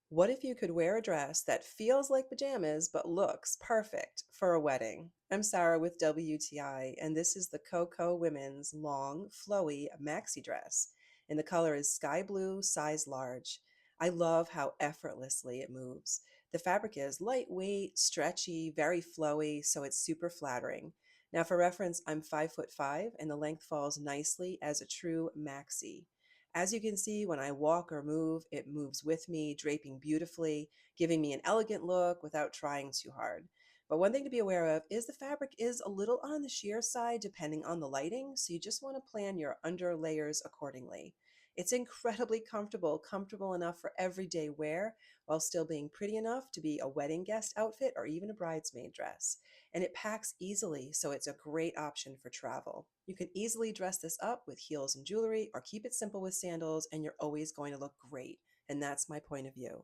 What if you could wear a dress that feels like pajamas but looks perfect for a wedding? I'm Sarah with WTI, and this is the Coco Women's long, flowy maxi dress. And the color is sky blue, size large. I love how effortlessly it moves. The fabric is lightweight, stretchy, very flowy, so it's super flattering. Now, for reference, I'm 5'5", and the length falls nicely as a true maxi. As you can see, when I walk or move, it moves with me, draping beautifully, giving me an elegant look without trying too hard. But one thing to be aware of is the fabric is a little on the sheer side depending on the lighting, so you just want to plan your under layers accordingly. It's incredibly comfortable, comfortable enough for everyday wear, while still being pretty enough to be a wedding guest outfit or even a bridesmaid dress. And it packs easily, so it's a great option for travel. You can easily dress this up with heels and jewelry or keep it simple with sandals, and you're always going to look great. And that's my point of view.